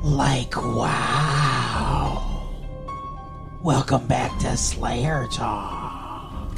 Like, wow. Welcome back to Slayer Talk.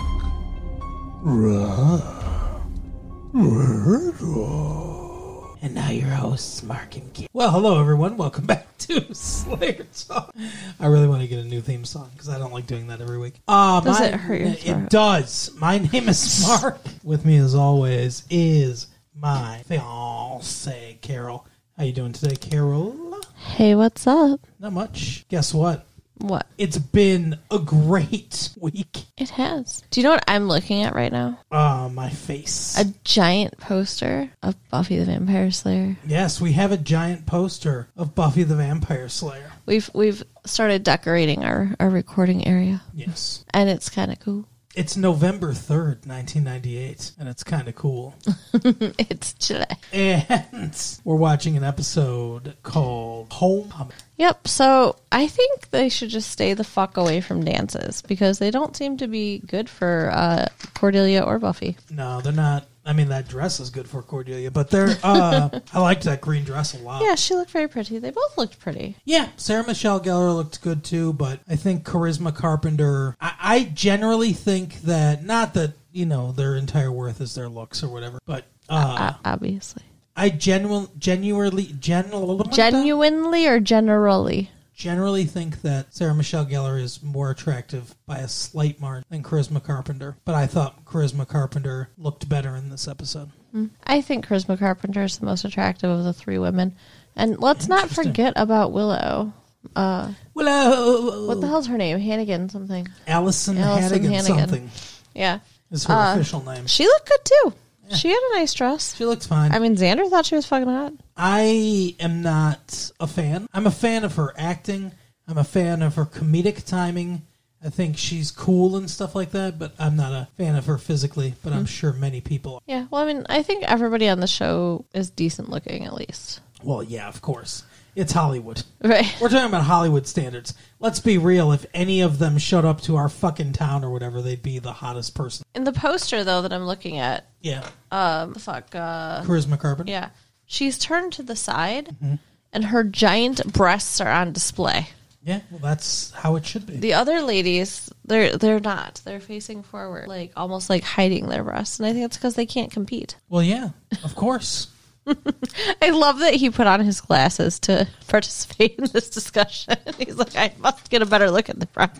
And now your hosts, Mark and Kim. Well, hello everyone. Welcome back to Slayer Talk. I really want to get a new theme song because I don't like doing that every week. Does it hurt your throat? It does. My name is Mark. With me as always is my fiancée, Carol. How you doing today, Carol? Hey, what's up? Not much. Guess what? What? It's been a great week. It has. Do you know what I'm looking at right now? My face. A giant poster of Buffy the Vampire Slayer. Yes, we have a giant poster of Buffy the Vampire Slayer. We've started decorating our recording area. Yes. And it's kind of cool. It's November 3rd, 1998, and it's kind of cool. It's today. And we're watching an episode called Homecoming. Yep, so I think they should just stay the fuck away from dances because they don't seem to be good for Cordelia or Buffy. No, they're not. I mean, that dress is good for Cordelia, but they're. I liked that green dress a lot. Yeah, she looked very pretty. They both looked pretty. Yeah, Sarah Michelle Gellar looked good too, but I think Charisma Carpenter. I generally think that not that their entire worth is their looks or whatever, but obviously, I genuinely or generally. Generally think that Sarah Michelle Gellar is more attractive by a slight margin than Charisma Carpenter. But I thought Charisma Carpenter looked better in this episode. I think Charisma Carpenter is the most attractive of the three women. And let's not forget about Willow. Willow! What the hell's her name? Hannigan something. Allison Hannigan something. Yeah. Is her official name. She looked good too. Yeah. She had a nice dress. She looked fine. I mean, Xander thought she was fucking hot. I am not a fan. I'm a fan of her acting. I'm a fan of her comedic timing. I think she's cool and stuff like that, but I'm not a fan of her physically, but I'm sure many people are. Yeah, well, I mean, I think everybody on the show is decent looking, at least. Well, yeah, of course. It's Hollywood. Right. We're talking about Hollywood standards. Let's be real. If any of them showed up to our fucking town or whatever, they'd be the hottest person. In the poster, though, that I'm looking at. Yeah. Charisma Carpenter? Yeah. She's turned to the side, and her giant breasts are on display. Yeah, well, that's how it should be. The other ladies, they're not. They're facing forward, like almost like hiding their breasts. And I think it's because they can't compete. Well, yeah, of course. I love that he put on his glasses to participate in this discussion. He's like, I must get a better look at the front.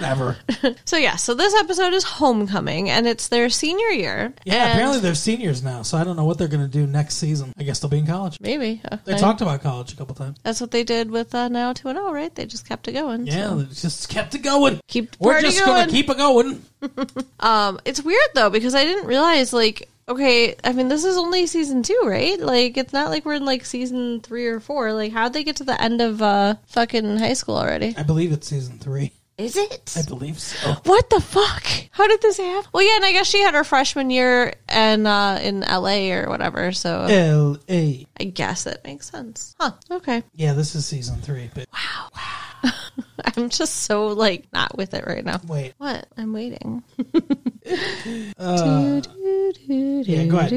Never. So this episode is Homecoming, and it's their senior year. Yeah, apparently they're seniors now, so I don't know what they're going to do next season. I guess they'll be in college. Maybe. They talked about college a couple times. That's what they did with Now 2-0, right? They just kept it going. Yeah, so. they just kept it going. We're just going to keep it going. It's weird, though, because I didn't realize, okay, I mean, this is only season 2, right? It's not like we're in, season 3 or 4. How'd they get to the end of fucking high school already? I believe it's season 3. Is it? I believe so. What the fuck? How did this happen? Well, yeah, and I guess she had her freshman year and in L.A. or whatever, so... L.A. I guess that makes sense. Huh, okay. Yeah, this is season 3. But... Wow. I'm just so, not with it right now. Wait. What? I'm waiting. Yeah, go ahead.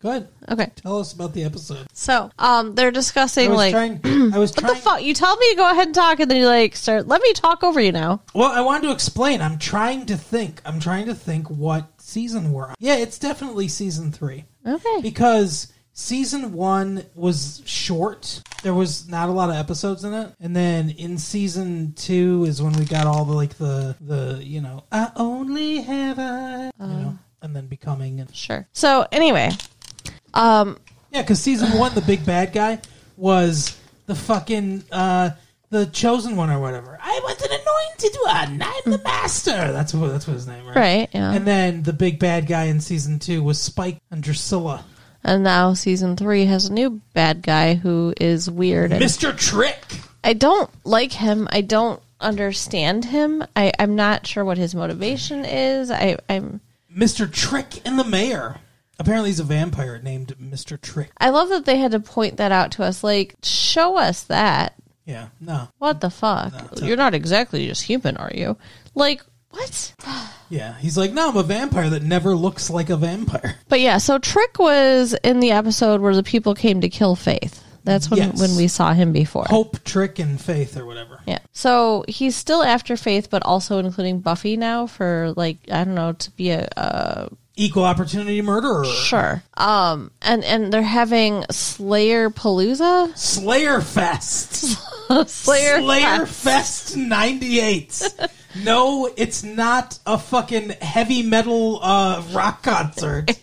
Go ahead. Okay. Tell us about the episode. So, they're discussing, I was what the fuck? You tell me to go ahead and talk, and then you, start... Let me talk over you now. Well, I wanted to explain. I'm trying to think what season we're on. Yeah, it's definitely season 3. Okay. Because... Season 1 was short. There was not a lot of episodes in it. And then in season 2 is when we got all the I only have and then Becoming. And Sure. So, anyway. Yeah, because season 1, the big bad guy was the fucking, the chosen one or whatever. I was an anointed one. I'm the master. That's what his name, right? Right, yeah. And then the big bad guy in season 2 was Spike and Drusilla. And now season 3 has a new bad guy who is weird. Mr. Trick! I don't like him. I don't understand him. I'm not sure what his motivation is. I'm Mr. Trick and the Mayor. Apparently he's a vampire named Mr. Trick. I love that they had to point that out to us. Show us that. Yeah, no. What the fuck? No, you're not exactly just human, are you? What? Yeah, he's like, no, I'm a vampire that never looks like a vampire. But yeah, so Trick was in the episode where the people came to kill Faith. That's when Yes. when we saw him before. Hope, Trick, and Faith or whatever. Yeah. So he's still after Faith, but also including Buffy now for like, I don't know, to be a Equal opportunity murderer. sure. And they're having Slayer Palooza? Slayer Fest. Slayer Fest 98. No, it's not a fucking heavy metal rock concert.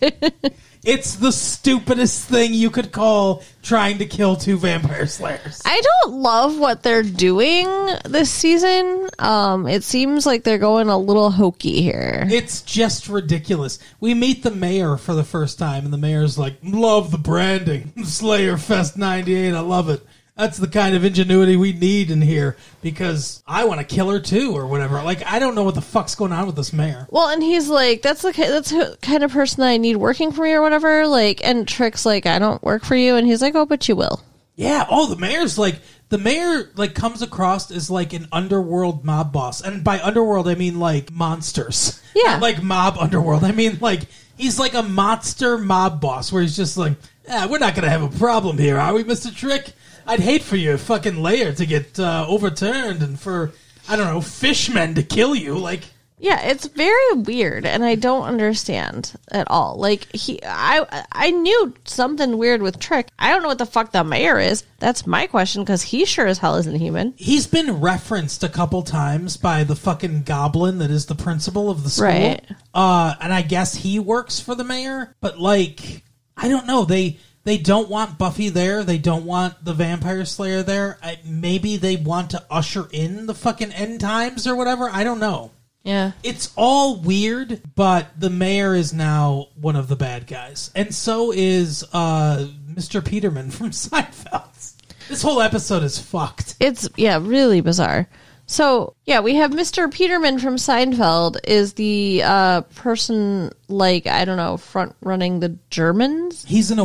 It's the stupidest thing you could call trying to kill two vampire slayers. I don't love what they're doing this season. It seems like they're going a little hokey here. It's just ridiculous. We meet the mayor for the first time, and the mayor's like, love the branding. Slayer Fest 98, I love it. That's the kind of ingenuity we need in here, because I want to kill her too, or whatever. Like, I don't know what the fuck's going on with this mayor. Well, and he's like, that's the kind of person that I need working for me or whatever. Like, and Trick's like, I don't work for you. And he's like, oh, but you will. Yeah, the mayor comes across as like an underworld mob boss. And by underworld, I mean like monsters. Yeah. Not like mob underworld. I mean like, he's like a monster mob boss where he's just like, we're not going to have a problem here, are we, Mr. Trick? I'd hate for your fucking lair to get overturned and for, I don't know, fishmen to kill you. Like, Yeah, it's very weird, and I don't understand at all. Like, I knew something weird with Trick. I don't know what the fuck the mayor is. That's my question, because he sure as hell isn't human. he's been referenced a couple times by the fucking goblin that is the principal of the school. Right. And I guess he works for the mayor, but like, I don't know. They don't want Buffy there. They don't want the Vampire Slayer there. Maybe they want to usher in the fucking end times or whatever. I don't know. Yeah. It's all weird, but the mayor is now one of the bad guys. And so is Mr. Peterman from Seinfeld. This whole episode is fucked. It's, really bizarre. So, we have Mr. Peterman from Seinfeld is the person, like, I don't know, front running the Germans? He's in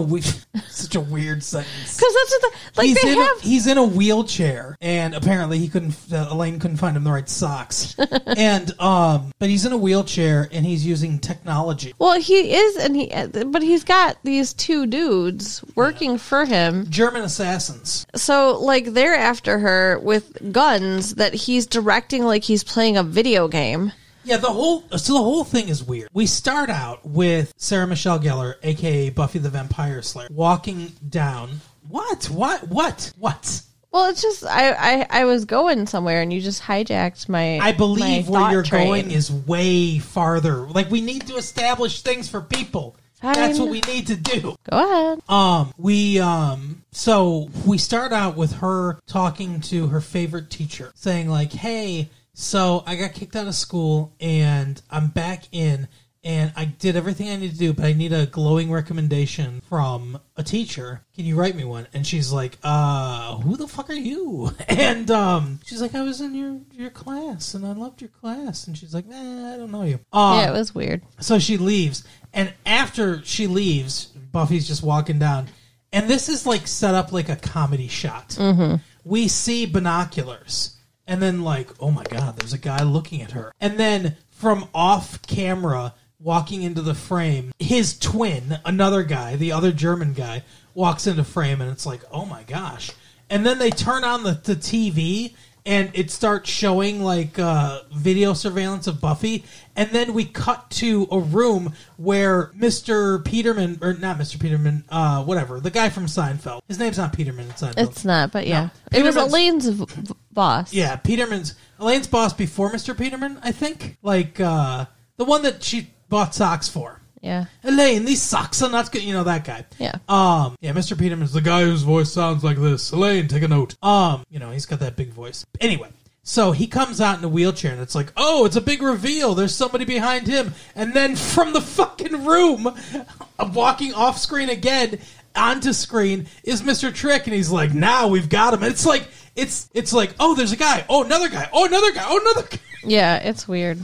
such a weird sentence. Because that's what He's in a wheelchair, and apparently Elaine couldn't find him the right socks. And but he's in a wheelchair, and he's using technology. Well, he is, but he's got these two dudes working for him. German assassins. So, like, they're after her with guns that he's directing like he's playing a video game. Yeah, the whole thing is weird. We start out with Sarah Michelle Gellar, aka Buffy the Vampire Slayer, walking down. What? Well, it's just I was going somewhere and you just hijacked my. I believe my where you're train. going is way farther. Like, we need to establish things for people. That's what we need to do. Go ahead. So we start out with her talking to her favorite teacher, saying like, hey, so I got kicked out of school and I'm back in and I did everything I need to do, but I need a glowing recommendation from a teacher. Can you write me one? And she's like, who the fuck are you? And she's like, I was in your class and I loved your class. And she's like, I don't know you. It was weird. So she leaves. And after she leaves, Buffy's just walking down. And this is like set up like a comedy shot. Mm-hmm. We see binoculars. And then like, oh my God, there's a guy looking at her. And then from off camera, walking into the frame, his twin, another guy, the other German guy, walks into frame. And it's like, oh my gosh. And then they turn on the TV. And it starts showing, like, video surveillance of Buffy. And then we cut to a room where Mr. Peterman, or not Mr. Peterman, whatever, the guy from Seinfeld. His name's not Peterman in Seinfeld. It's not, but yeah. No. It was Peterman's- Elaine's boss. Yeah, Elaine's boss before Mr. Peterman, I think. Like, the one that she bought socks for. Yeah. Elaine, these socks are not good. You know, that guy. Yeah. Mr. Peterman's the guy whose voice sounds like this. Elaine, take a note. He's got that big voice. Anyway, so he comes out in a wheelchair, and it's like, oh, it's a big reveal. There's somebody behind him. And then from the fucking room, walking off screen again, onto screen, is Mr. Trick, and he's like, now we've got him. And it's like, oh, there's a guy. Oh, another guy. Oh, another guy. Oh, another guy. Yeah, it's weird.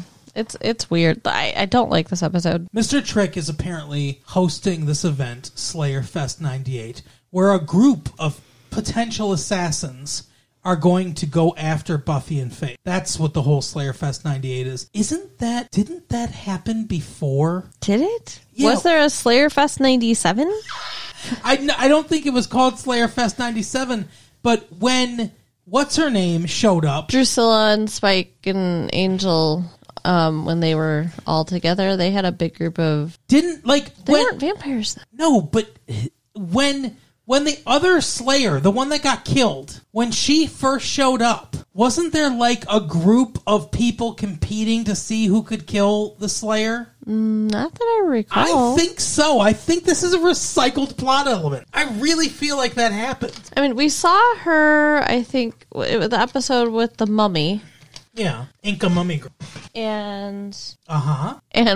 It's weird. I don't like this episode. Mr. Trick is apparently hosting this event, Slayer Fest 98, where a group of potential assassins are going to go after Buffy and Faith. That's what the whole Slayer Fest 98 is. Didn't that happen before? Did it? Yeah. Was there a Slayer Fest 97? I don't think it was called Slayer Fest 97, but when what's her name showed up, Drusilla and Spike and Angel, when they were all together, they had a big group of. They weren't vampires. No, but when the other Slayer, the one that got killed, when she first showed up, wasn't there like a group of people competing to see who could kill the Slayer? Not that I recall. I think so. I think this is a recycled plot element. I really feel like that happened. I mean, we saw her, I think, the episode with the mummy. Yeah, Inca Mummy Girl. And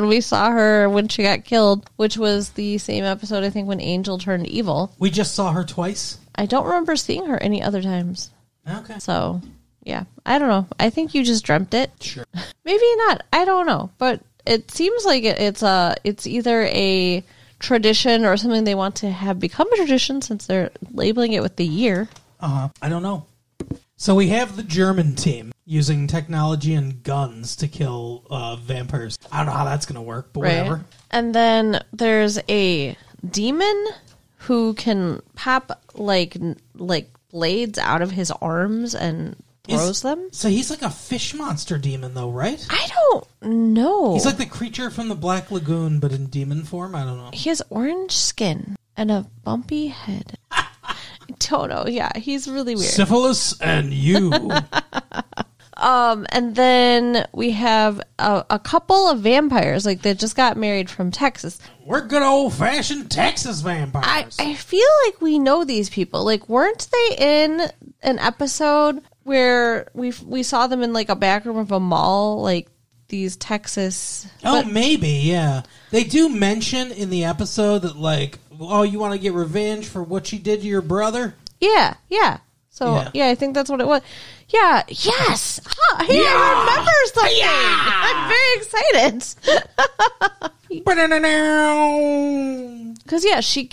we saw her when she got killed, which was the same episode, I think, when Angel turned evil. We just saw her twice? I don't remember seeing her any other times. Okay. So, yeah. I don't know. I think you just dreamt it. Sure. Maybe not. I don't know. But it seems like it's either a tradition or something they want to have become a tradition since they're labeling it with the year. I don't know. So we have the German team using technology and guns to kill vampires. I don't know how that's going to work, but whatever. And then there's a demon who can pop like blades out of his arms and throws them. So he's like a fish monster demon, though, right? I don't know. He's like the creature from the Black Lagoon, but in demon form? I don't know. He has orange skin and a bumpy head. Don't know. Yeah, he's really weird. Syphilis and you. And then we have a couple of vampires, like they just got married from Texas. We're good old-fashioned Texas vampires. I feel like we know these people. Like, weren't they in an episode where we saw them in like a back room of a mall, like these Texas? Maybe, yeah. They do mention in the episode that like, oh, you want to get revenge for what she did to your brother? Yeah. So, yeah, I think that's what it was. Yeah, yes! Huh, hey, yeah. I remember something! I'm very excited. Because, yeah, she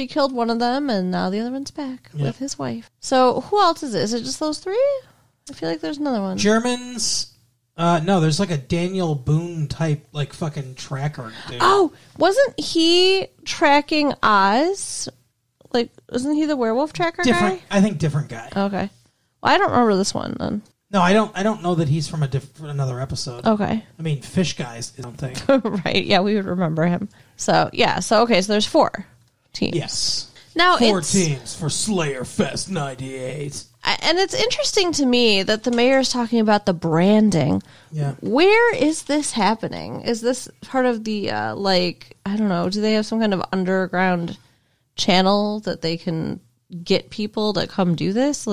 killed one of them, and now the other one's back with his wife. So, who else is it? Is it just those three? I feel like there's another one. Germans... no, there's like a Daniel Boone type, like, fucking tracker dude. Oh, wasn't he tracking Oz? Like, wasn't he the werewolf tracker guy? I think different guy. Okay. Well, I don't remember this one then. No, I don't know that he's from another episode. Okay. I mean, Fish Guys, I don't think. Right, yeah, we would remember him. So, yeah, so there's 4 teams. Yes. Now 4 teams for Slayer Fest 98. And it's interesting to me that the mayor is talking about the branding. Yeah. Where is this happening? Is this part of the, I don't know, do they have some kind of underground channel that they can get people to come do this?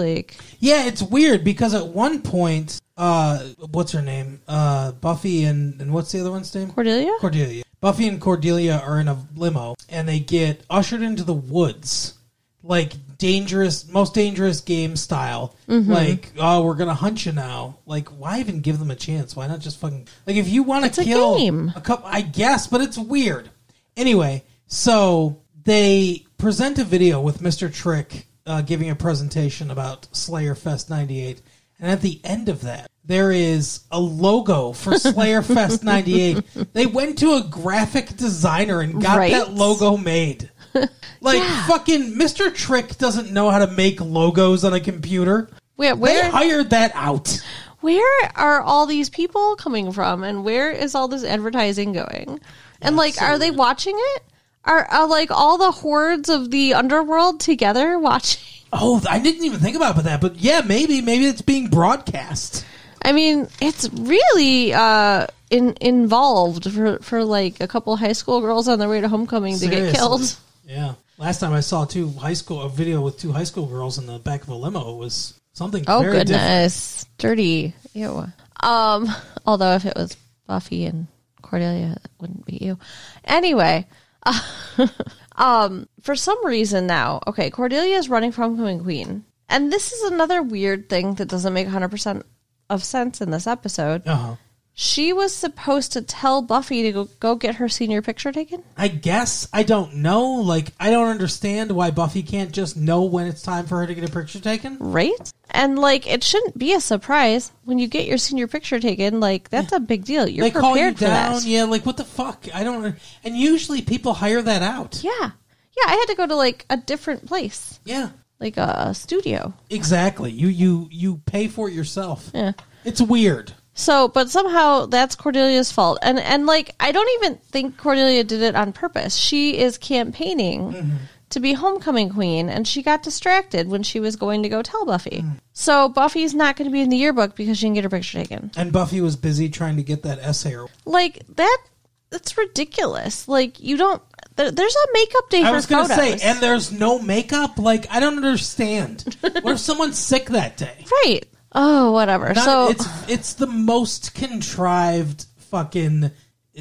Yeah, it's weird because at one point, what's her name? Buffy and what's the other one's name? Cordelia. Buffy and Cordelia are in a limo and they get ushered into the woods. Like most dangerous game style. Mm-hmm. Like, oh, we're gonna hunt you now. Like, why even give them a chance? Why not just fucking like if you want to kill a couple? I guess, but it's weird. Anyway, so they present a video with Mr. Trick giving a presentation about Slayer Fest 98, and at the end of that, there is a logo for Slayer Fest 98. They went to a graphic designer and got that logo made. Fucking Mr. Trick doesn't know how to make logos on a computer. They hired that out. Where are all these people coming from, and where is all this advertising going? And are they watching it? Are all the hordes of the underworld together watching? Oh, I didn't even think about that, but yeah, maybe it's being broadcast. I mean, it's really involved for like a couple high school girls on their way to homecoming to get killed. Yeah. Last time I saw a video with 2 high school girls in the back of a limo. It was something very goodness. different. Dirty. Ew. Although if it was Buffy and Cordelia, it wouldn't be you. Anyway, for some reason now, Cordelia is running from Homecoming Queen. And this is another weird thing that doesn't make 100% of sense in this episode. Uh-huh. She was supposed to tell Buffy to go get her senior picture taken? I guess. I don't know. I don't understand why Buffy can't just know when it's time for her to get a picture taken. Right? And, it shouldn't be a surprise when you get your senior picture taken. That's a big deal. You're prepared for that. Yeah, what the fuck? I don't... And usually people hire that out. Yeah. Yeah, I had to go to like a different place, Yeah, like a studio. exactly. You pay for it yourself. Yeah. It's weird. So, but somehow that's Cordelia's fault. And like, I don't even think Cordelia did it on purpose. She is campaigning to be homecoming queen, and she got distracted when she was going to go tell Buffy. So Buffy's not going to be in the yearbook because she didn't get her picture taken. And Buffy was busy trying to get that essay. Like, that's ridiculous. Like, you don't... There's a makeup day for photos. I was going to say, and there's no makeup? Like, I don't understand. What if someone's sick that day? Right. Oh, whatever. It's the most contrived fucking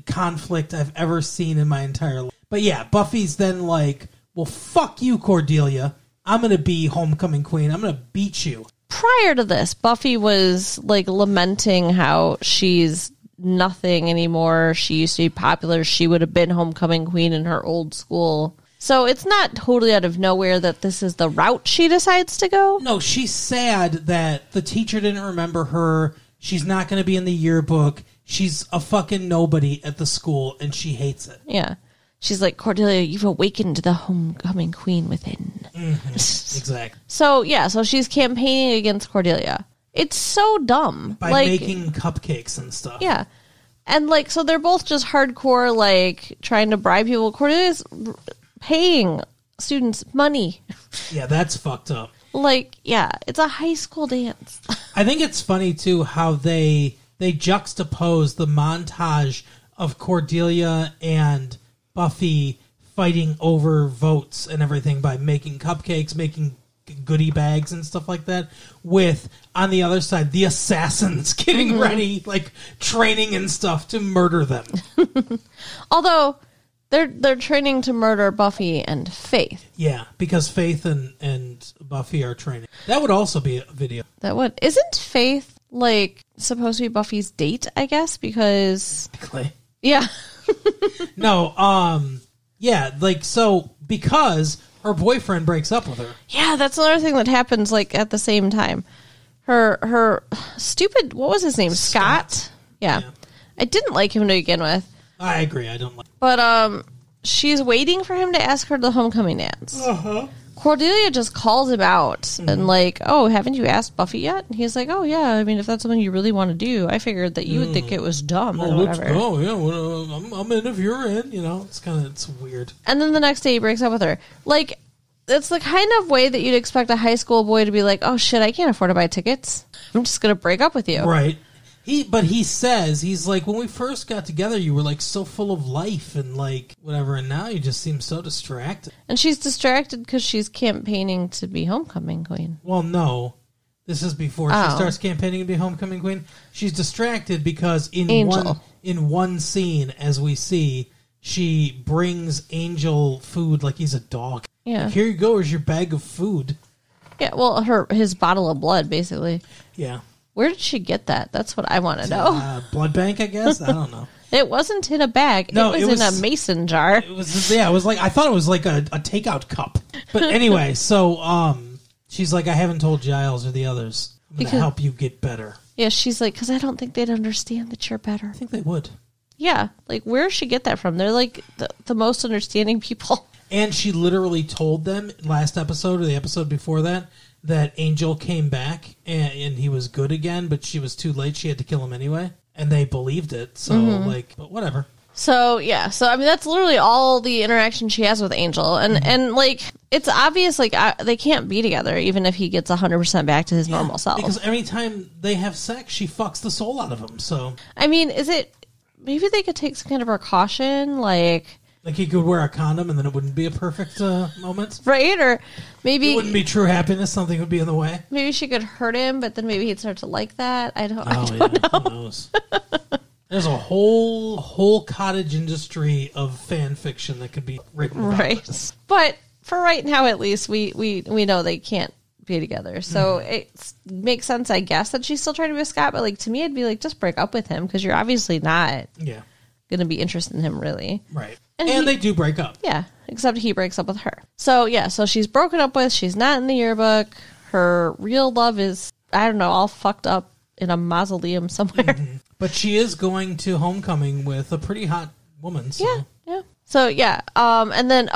conflict I've ever seen in my entire life. But yeah, Buffy's then like, well, fuck you, Cordelia. I'm going to be homecoming queen. I'm going to beat you. Prior to this, Buffy was like lamenting how she's nothing anymore. She used to be popular. She would have been homecoming queen in her old school. So it's not totally out of nowhere that this is the route she decides to go. No, she's sad that the teacher didn't remember her. She's not going to be in the yearbook. She's a fucking nobody at the school, and she hates it. Yeah. She's like, Cordelia, you've awakened the homecoming queen within. Mm-hmm. Exactly. So, yeah, so she's campaigning against Cordelia. It's so dumb. By making cupcakes and stuff. Yeah. And, like, so they're both just hardcore, like, trying to bribe people. Cordelia's paying students money. Yeah, that's fucked up. Like, yeah, it's a high school dance. I think it's funny, too, how they juxtapose the montage of Cordelia and Buffy fighting over votes and everything by making cupcakes, making goodie bags and stuff like that, with, on the other side, the assassins getting ready, like, training and stuff to murder them. Although... They're training to murder Buffy and Faith. Yeah, because Faith and Buffy are training. That would also be a video. That would. Isn't Faith, like, supposed to be Buffy's date, I guess? Because... Clay. Yeah. No, yeah, like, so, because her boyfriend breaks up with her. Yeah, that's another thing that happens, like, at the same time. Her stupid... What was his name? Scott? Yeah. I didn't like him to begin with. I agree. I don't like. But she's waiting for him to ask her to the homecoming dance. Cordelia just calls him out and like, oh, haven't you asked Buffy yet? And he's like, oh yeah. I mean, if that's something you really want to do, I figured that you would think it was dumb or whatever. Oh yeah, well, I'm in if you're in. You know, it's weird. And then the next day he breaks up with her. Like, it's the kind of way that you'd expect a high school boy to be like, oh shit, I can't afford to buy tickets. I'm just gonna break up with you. Right. But he says, he's like, when we first got together, you were like so full of life and like whatever, and now you just seem so distracted. And she's distracted because she's campaigning to be homecoming queen. Well, no. This is before she starts campaigning to be homecoming queen. She's distracted because in one scene, as we see, she brings Angel food like he's a dog. Yeah. Like, here you go, here's your bag of food. Yeah, well, his bottle of blood, basically. Yeah. Where did she get that? That's what I want to know. Blood bank, I guess? I don't know. It wasn't in a bag. No, it was in a mason jar. It was like, I thought it was like a takeout cup. But anyway, so she's like, I haven't told Giles or the others. I'm going to help you get better. Yeah, she's like, because I don't think they'd understand that you're better. I think they would. Yeah, like, where does she get that from? They're like the most understanding people. And she literally told them last episode or the episode before that Angel came back and he was good again, but she was too late. She had to kill him anyway. And they believed it. So, but whatever. So, yeah. So, I mean, that's literally all the interaction she has with Angel. And like, it's obvious, like, they can't be together, even if he gets 100% back to his normal self. Because every time they have sex, she fucks the soul out of him, so. I mean, maybe they could take some kind of precaution, like he could wear a condom and then it wouldn't be a perfect moment. Right? Or maybe... It wouldn't be true happiness. Something would be in the way. Maybe she could hurt him, but then maybe he'd start to like that. I don't know. Who knows? There's a whole cottage industry of fan fiction that could be written about. Right. But for right now, at least, we know they can't be together. So it makes sense, I guess, that she's still trying to be with Scott. But like, to me, I'd be like, just break up with him because you're obviously not going to be interested in him, really. Right. And they do break up. Yeah, except he breaks up with her. So, yeah, so she's broken up with. She's not in the yearbook. Her real love is, I don't know, all fucked up in a mausoleum somewhere. But she is going to homecoming with a pretty hot woman. So. Yeah. So, yeah. And then,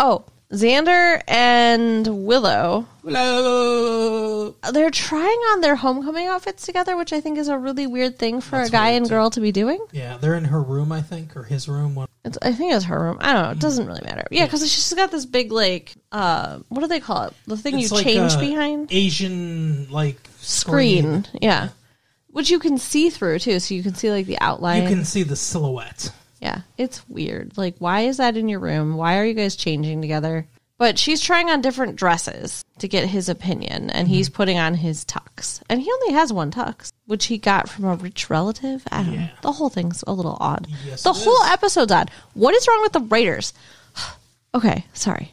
Xander and Willow, Hello. they're trying on their homecoming outfits together, which I think is a really weird thing for That's a guy weird, and too. girl to be doing. Yeah, they're in her room, I think, or his room. I think it's her room. I don't know. It doesn't really matter. Yeah, because she's got this big, like, what do they call it? The thing It's you like change a behind? Asian, like, Screen. Yeah. Which you can see through, too, so you can see, like, the outline. You can see the silhouette. Yeah, it's weird. Like, why is that in your room? Why are you guys changing together? But she's trying on different dresses to get his opinion, and he's putting on his tux. And he only has one tux, which he got from a rich relative. I don't know. The whole thing's a little odd. Yes, the it whole is. episode's odd. What is wrong with the writers? Okay, sorry.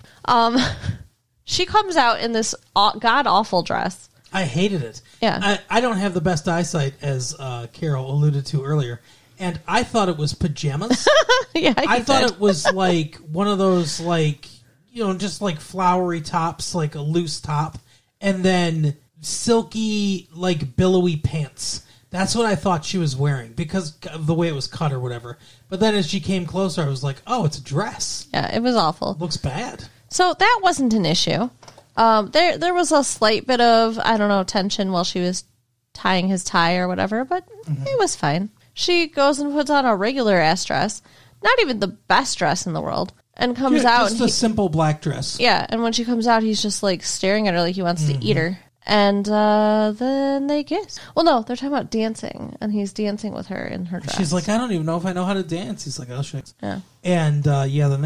She comes out in this god-awful dress. I hated it. Yeah. I don't have the best eyesight, as Carol alluded to earlier, and I thought it was pajamas. Yeah, I thought did. it was like one of those, like, you know, just like flowery tops, like a loose top, and then silky, like billowy pants. That's what I thought she was wearing because of the way it was cut or whatever. But then as she came closer, I was like, oh, it's a dress. Yeah, it was awful. Looks bad. So that wasn't an issue. There was a slight bit of, I don't know, tension while she was tying his tie or whatever, but it was fine. She goes and puts on a regular ass dress, not even the best dress in the world, and comes out. Just and a simple black dress. yeah, and when she comes out, he's just like staring at her like he wants to eat her. And then they kiss. Well, no, they're talking about dancing, and he's dancing with her in her dress. She's like, I don't even know if I know how to dance. He's like, oh, shit. Yeah. And then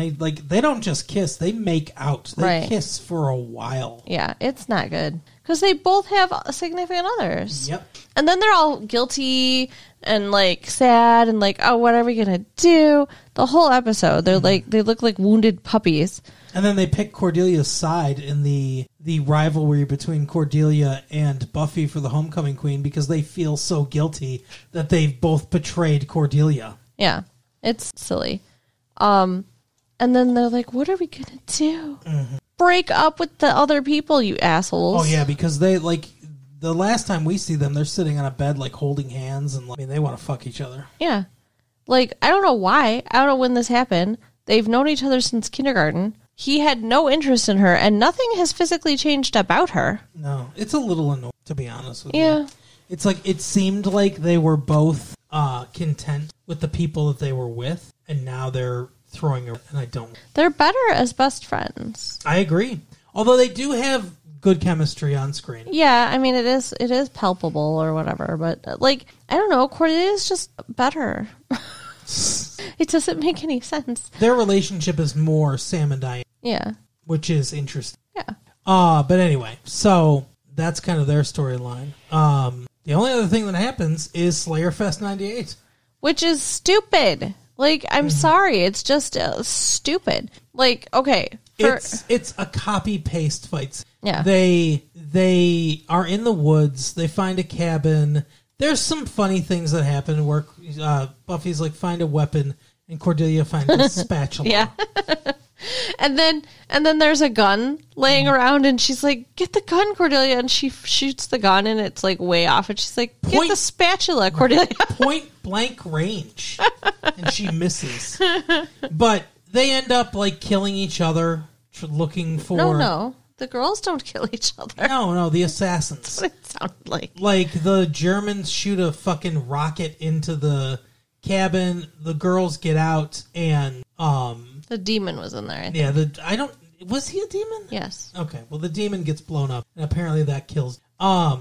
they don't just kiss; they make out. They Right. kiss for a while. Yeah, it's not good. Because they both have significant others. Yep. And then they're all guilty and like sad and like, oh, what are we gonna do? The whole episode, they're like, they look like wounded puppies. And then they pick Cordelia's side in the rivalry between Cordelia and Buffy for the homecoming queen because they feel so guilty that they've both betrayed Cordelia. Yeah, it's silly. And then they're like, what are we gonna do? Break up with the other people, you assholes. Oh yeah, because they like the last time we see them, they're sitting on a bed like holding hands and they want to fuck each other. Yeah. Like, I don't know why. I don't know when this happened. They've known each other since kindergarten. He had no interest in her, and nothing has physically changed about her. No, it's a little annoying, to be honest with Yeah. you. It's like it seemed like they were both content with the people that they were with, and now they're throwing her, and I don't. They're better as best friends. I agree. Although they do have good chemistry on screen. Yeah, I mean, it is palpable or whatever, but, like, I don't know, Cordelia's just better. It doesn't make any sense. Their relationship is more Sam and Diane, Yeah. which is interesting. Yeah. But anyway, so that's kind of their storyline. The only other thing that happens is Slayer Fest 98. Which is stupid. Like, I'm sorry, it's just stupid. Like, okay. It's a copy paste fight. Yeah. They are in the woods. They find a cabin. There's some funny things that happen where Buffy's like, find a weapon, and Cordelia finds a spatula. Yeah. And then there's a gun laying around, and she's like, get the gun, Cordelia. And she shoots the gun, and it's like way off. And she's like, get the spatula, Cordelia. Point blank range. And she misses. But they end up like killing each other, looking for... No. The girls don't kill each other. No, the assassins. That's what it sounded like. Like, the Germans shoot a fucking rocket into the cabin, the girls get out, and, The demon was in there, I think. yeah, was he a demon? Yes. Okay, well, the demon gets blown up, and apparently that kills,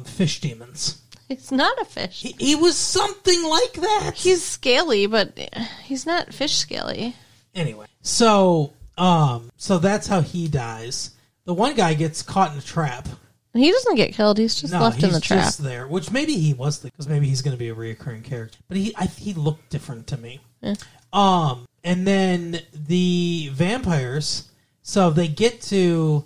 fish demons. He's not a fish. He was something like that! He's scaly, but he's not fish scaly. Anyway, so that's how he dies. The one guy gets caught in a trap. He doesn't get killed. He's just left in the trap. Just there, which maybe he was, because maybe he's going to be a reoccurring character. But he looked different to me. Yeah. And then the vampires. So they get to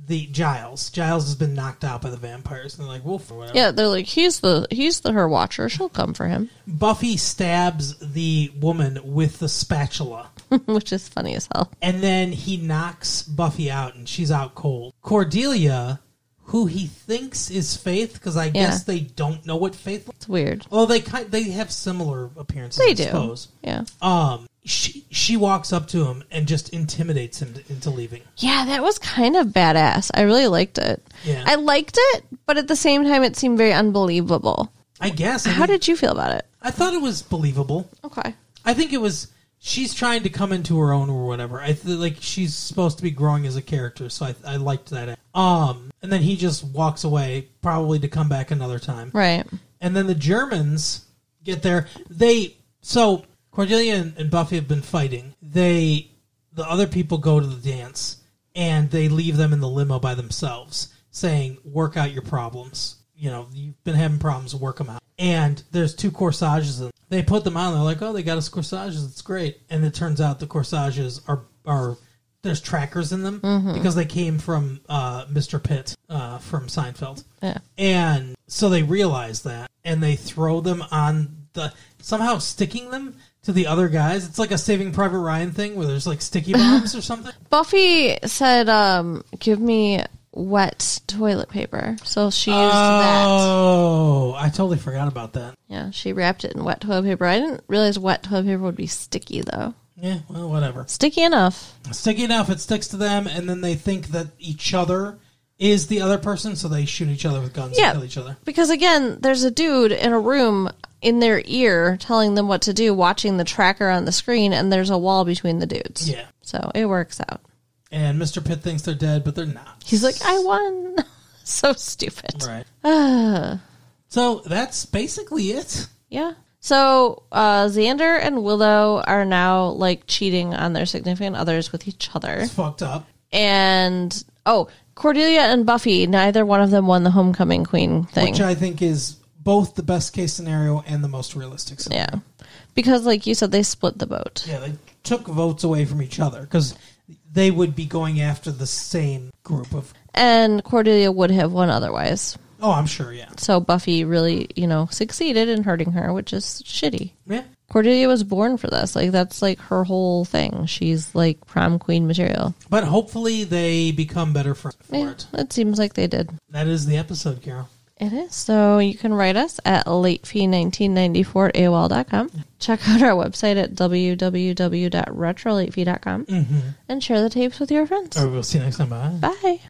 the Giles. Giles has been knocked out by the vampires, and they're like, "Wolf or whatever." Yeah, they're like, he's the her watcher. She'll come for him, Buffy stabs the woman with the spatula. which is funny as hell. And then he knocks Buffy out, and she's out cold. Cordelia, who he thinks is Faith, because I guess they don't know what Faith looks It's weird. like. Well, they have similar appearances, They I do. suppose. Yeah. she walks up to him and just intimidates him into leaving. Yeah, that was kind of badass. I really liked it. Yeah. I liked it, but at the same time, it seemed very unbelievable. I guess. How did you feel about it? I thought it was believable. Okay. I think it was... She's trying to come into her own or whatever. I feel like she's supposed to be growing as a character, so I liked that. And then he just walks away, probably to come back another time. Right. And then the Germans get there. So Cordelia and Buffy have been fighting. The other people go to the dance, and they leave them in the limo by themselves, saying, "Work out your problems. You know, you've been having problems, work them out." And there's 2 corsages, and they put them on. They're like, "Oh, they got us corsages. It's great." And it turns out the corsages are there's trackers in them because they came from Mr. Pitt from Seinfeld. Yeah. And so they realize that, and they throw them on somehow sticking them to the other guys. It's like a Saving Private Ryan thing where there's like sticky bombs or something. Buffy said, give me wet toilet paper. So she used that. Oh, I totally forgot about that. Yeah, she wrapped it in wet toilet paper. I didn't realize wet toilet paper would be sticky, though. Yeah, well, whatever. Sticky enough. Sticky enough, it sticks to them, and then they think that each other is the other person, so they shoot each other with guns and kill each other. Because, again, there's a dude in a room in their ear telling them what to do, watching the tracker on the screen, and there's a wall between the dudes. Yeah. So it works out. And Mr. Pitt thinks they're dead, but they're not. He's like, I won. So stupid. Right. So that's basically it. Yeah. So Xander and Willow are now like cheating on their significant others with each other. It's fucked up. And, Cordelia and Buffy, neither one of them won the homecoming queen thing. Which I think is both the best case scenario and the most realistic scenario. Yeah. Because, like you said, they split the vote. Yeah, they took votes away from each other because they would be going after the same group of... And Cordelia would have won otherwise. Oh, I'm sure, yeah. So Buffy really, succeeded in hurting her, which is shitty. Yeah. Cordelia was born for this. Like, that's like her whole thing. She's like prom queen material. But hopefully they become better for it. It seems like they did. That is the episode, Carol. It is. So you can write us at latefee1994@AOL.com. Check out our website at www.retrolatefee.com and share the tapes with your friends. All right, we'll see you next time. Bye. Bye.